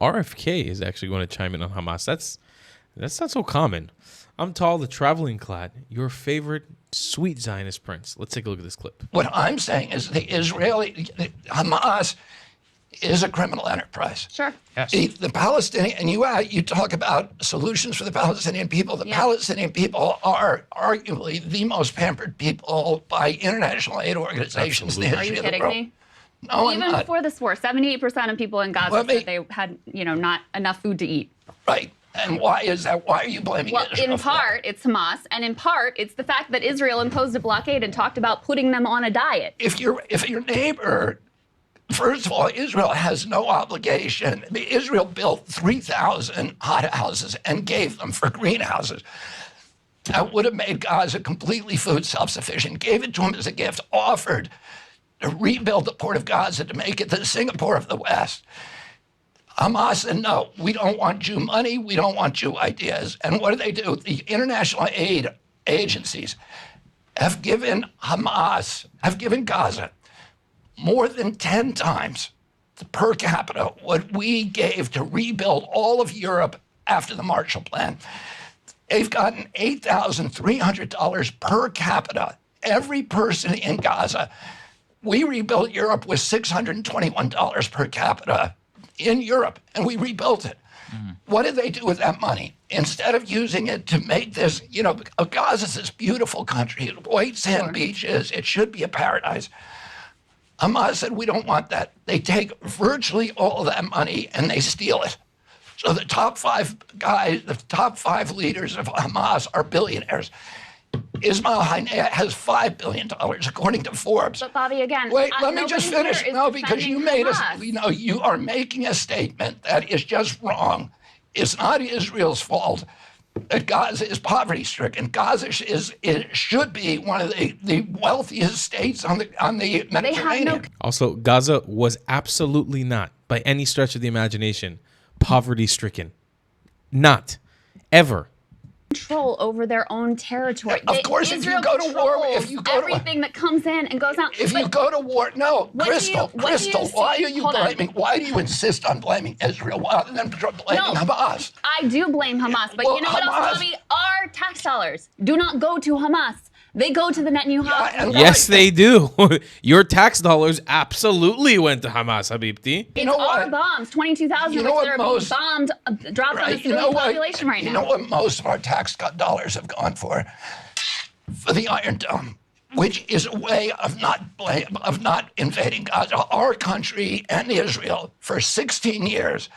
RFK is actually going to chime in on Hamas. That's not so common. I'm tall, the traveling clad, your favorite sweet Zionist prince. Let's take a look at this clip. What I'm saying is Hamas is a criminal enterprise. Sure. Yes. The Palestinian, and you talk about solutions for the Palestinian people. The Palestinian people are arguably the most pampered people by international aid organizations. Are you kidding me? No, even before this war, 78% of people in Gaza said they had, not enough food to eat. Right. And why is that? Why are you blaming Israel? In part, it's Hamas, and in part, it's the fact that Israel imposed a blockade and talked about putting them on a diet. If your neighbor, first of all, Israel has no obligation. Israel built 3,000 hothouses and gave them for greenhouses. That would have made Gaza completely food self-sufficient, gave it to them as a gift, offered to rebuild the port of Gaza to make it the Singapore of the West. Hamas said, no, we don't want Jew money, we don't want Jew ideas. And what do? The international aid agencies have given Gaza more than 10 times the per capita what we gave to rebuild all of Europe after the Marshall Plan. They've gotten $8,300 per capita, every person in Gaza. We rebuilt Europe with $621 per capita in Europe, and we rebuilt it. What did they do with that money? Instead of using it to make this, Gaza's this beautiful country, white sand beaches, it should be a paradise. Hamas said, we don't want that. They take virtually all of that money and they steal it. So the top 5 guys, the top 5 leaders of Hamas are billionaires. Ismail Haniyeh has $5 billion, according to Forbes. But Bobby, again, wait, let me just finish. No, because you made us. You are making a statement that is just wrong. It's not Israel's fault that Gaza is poverty-stricken. Gaza should be one of the wealthiest states on the Mediterranean. Also, Gaza was absolutely not, by any stretch of the imagination, poverty-stricken. Not. Ever. Control over their own territory. Of course, Israel if you go to war, everything that comes in and goes out. If you go to war, no, Crystal, why are you blaming? Why do you insist on blaming Israel rather than blaming Hamas? I do blame Hamas, but you know what else, Bobby? Our tax dollars do not go to Hamas. They go to the Netanyahu hospital. Yes, they do. Your tax dollars absolutely went to Hamas, Habibti. It's our bombs, 22,000 of which are being bombed, dropped on the civilian population right now. You know what most of our tax dollars have gone for? For the Iron Dome, which is a way of not invading Gaza. Our country and Israel, for 16 years,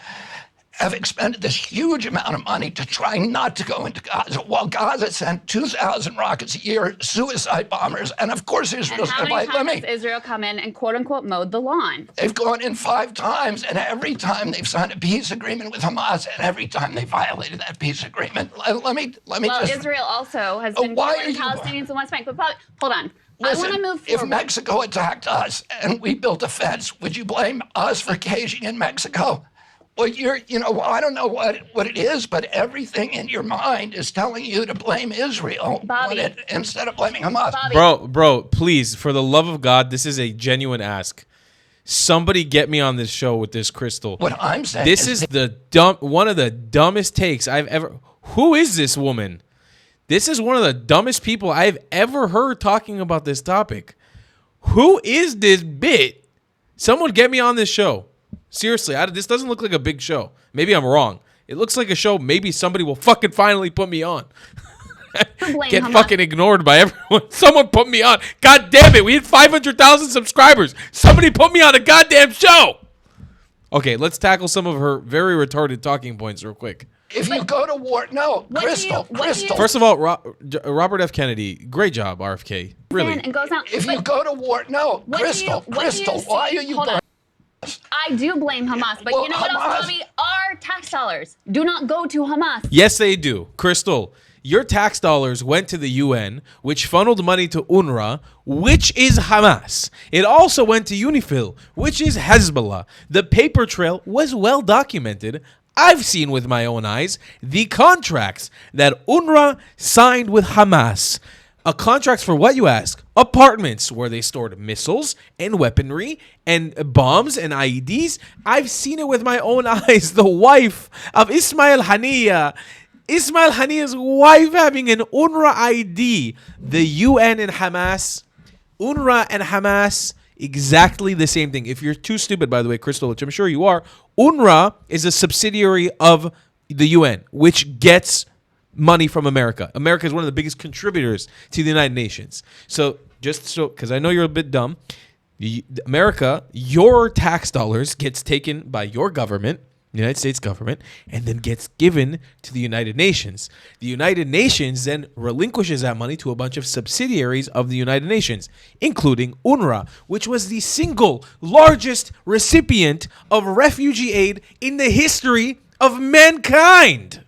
have expended this huge amount of money to try not to go into Gaza, while Gaza sent 2,000 rockets a year, suicide bombers, and of course Israel's going to fight. How many times has Israel come in and quote-unquote mowed the lawn? They've gone in 5 times, and every time they've signed a peace agreement with Hamas, and every time they violated that peace agreement. Let me just... Israel also has been killing Palestinians in West Bank, but hold on. Listen, I want to move forward. If Mexico attacked us and we built a fence, would you blame us for caging in Mexico? Well, I don't know what it is, but everything in your mind is telling you to blame Israel instead of blaming Hamas. Bro, please, for the love of God, this is a genuine ask. Somebody get me on this show with this, Crystal. What I'm saying is one of the dumbest takes I've ever... Who is this woman? This is one of the dumbest people I've ever heard talking about this topic. Who is this bit? Someone get me on this show. Seriously, this doesn't look like a big show. Maybe I'm wrong. It looks like a show maybe somebody will fucking finally put me on. Get fucking ignored by everyone. Someone put me on. God damn it. We had 500,000 subscribers. Somebody put me on a goddamn show. Okay, let's tackle some of her very retarded talking points real quick. If you go to war, no, Crystal. First of all, Robert F. Kennedy, great job, RFK. Really. And goes out. If you go to war, no, Crystal, why are you... I do blame Hamas, but you know what else, Bobby? Our tax dollars do not go to Hamas. Yes, they do. Crystal, your tax dollars went to the UN, which funneled money to UNRWA, which is Hamas. It also went to UNIFIL, which is Hezbollah. The paper trail was well documented. I've seen with my own eyes the contracts that UNRWA signed with Hamas. A contract for what, you ask? apartments where they stored missiles and weaponry and bombs and IEDs. I've seen it with my own eyes. The wife of Ismail Haniya's wife having an UNRWA ID. The UN and Hamas, UNRWA and Hamas, exactly the same thing. If you're too stupid, by the way, Crystal, which I'm sure you are, UNRWA is a subsidiary of the UN, which gets money from America. America is one of the biggest contributors to the United Nations. So just so, because I know you're a bit dumb, America, your tax dollars gets taken by your government, the United States government, and then gets given to the United Nations. The United Nations then relinquishes that money to a bunch of subsidiaries of the United Nations, including UNRWA, which was the single largest recipient of refugee aid in the history of mankind.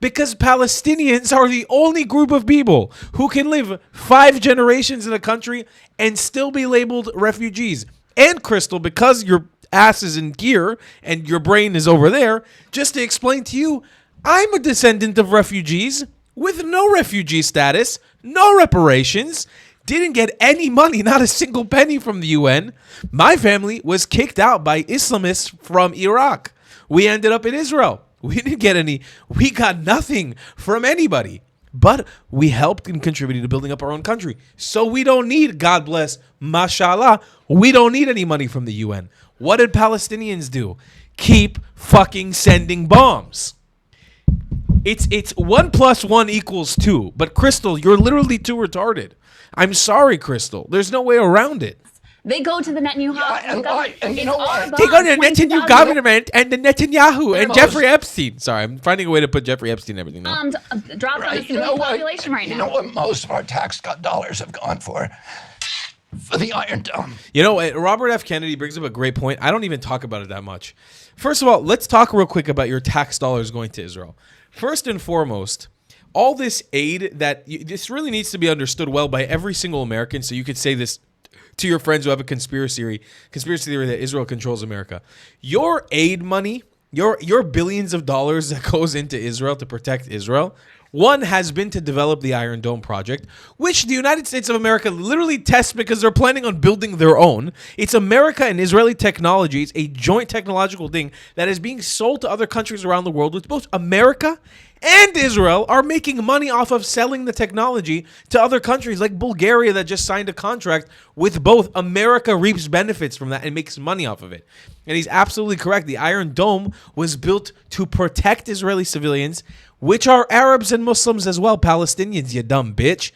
Because Palestinians are the only group of people who can live 5 generations in a country and still be labeled refugees. And Crystal, because your ass is in gear and your brain is over there, just to explain to you, I'm a descendant of refugees with no refugee status, no reparations, didn't get any money, not a single penny from the UN. My family was kicked out by Islamists from Iraq. We ended up in Israel. We didn't get any, we got nothing from anybody, but we helped and contributed to building up our own country. So we don't need, God bless, mashallah, we don't need any money from the UN. What did Palestinians do? Keep fucking sending bombs. It's 1 + 1 = 2. But Crystal, you're literally too retarded. I'm sorry, Crystal. There's no way around it. They go to the Netanyahu and you know what? They go to the Netanyahu government and the Netanyahu and Jeffrey Epstein. Sorry, I'm finding a way to put Jeffrey Epstein and everything now. Drop on the civilian population right now. You know what most of our tax dollars have gone for? For the Iron Dome. You know, Robert F. Kennedy brings up a great point. I don't even talk about it that much. First of all, let's talk real quick about your tax dollars going to Israel. First and foremost, all this aid this really needs to be understood well by every single American. So you could say this to your friends who have a conspiracy theory that Israel controls America. Your aid money, your billions of dollars that goes into Israel to protect Israel, one has been to develop the Iron Dome project, which the United States of America literally tests because they're planning on building their own. It's America and Israeli technology. It's a joint technological thing that is being sold to other countries around the world, with both America and Israel are making money off of selling the technology to other countries like Bulgaria that just signed a contract with both. America reaps benefits from that and makes money off of it. And he's absolutely correct. The Iron Dome was built to protect Israeli civilians, which are Arabs and Muslims as well. Palestinians, you dumb bitch.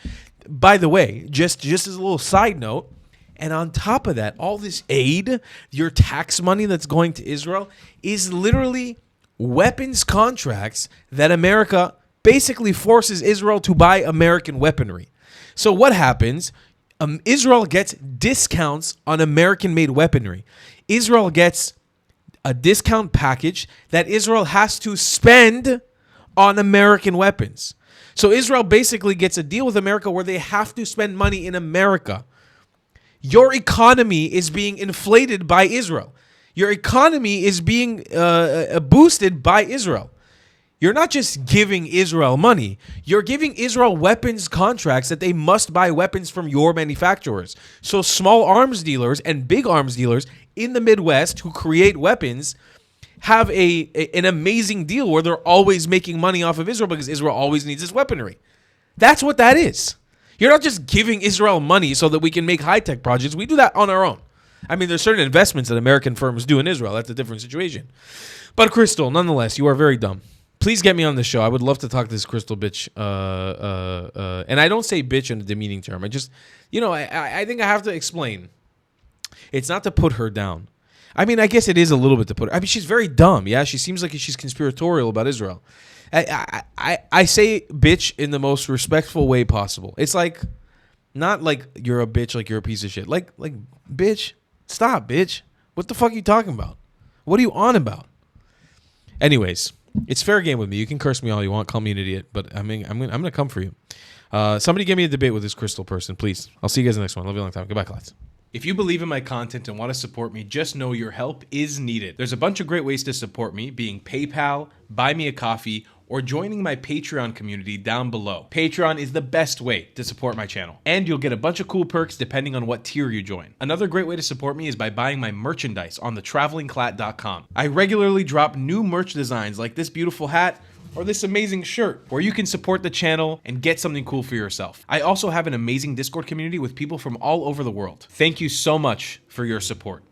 By the way, just as a little side note, and on top of that, all this aid, your tax money that's going to Israel is literally weapons contracts that America basically forces Israel to buy American weaponry. So what happens? Israel gets discounts on American-made weaponry. Israel gets a discount package that Israel has to spend on American weapons. So Israel basically gets a deal with America where they have to spend money in America. Your economy is being inflated by Israel. Your economy is being boosted by Israel. You're not just giving Israel money. You're giving Israel weapons contracts that they must buy weapons from your manufacturers. So small arms dealers and big arms dealers in the Midwest who create weapons have an amazing deal where they're always making money off of Israel because Israel always needs its weaponry. That's what that is. You're not just giving Israel money so that we can make high-tech projects. We do that on our own. I mean, there's certain investments that American firms do in Israel. That's a different situation. But Crystal, nonetheless, you are very dumb. Please get me on the show. I would love to talk to this Crystal bitch. And I don't say bitch in a demeaning term. I just, I think I have to explain. It's not to put her down. I mean, I guess it is a little bit to put her. I mean, she's very dumb. Yeah, she seems like she's conspiratorial about Israel. I say bitch in the most respectful way possible. It's like, not like you're a bitch, like you're a piece of shit. Like bitch, stop, bitch. What the fuck are you talking about? What are you on about? Anyways, it's fair game with me. You can curse me all you want, call me an idiot, but I'm gonna come for you. Somebody give me a debate with this Crystal person, please. I'll see you guys in the next one. Love you a long time. Goodbye, class. If you believe in my content and want to support me, just know your help is needed. There's a bunch of great ways to support me, being PayPal, Buy Me a Coffee, or joining my Patreon community down below. Patreon is the best way to support my channel, and you'll get a bunch of cool perks depending on what tier you join. Another great way to support me is by buying my merchandise on thetravelingclat.com. I regularly drop new merch designs like this beautiful hat or this amazing shirt, where you can support the channel and get something cool for yourself. I also have an amazing Discord community with people from all over the world. Thank you so much for your support.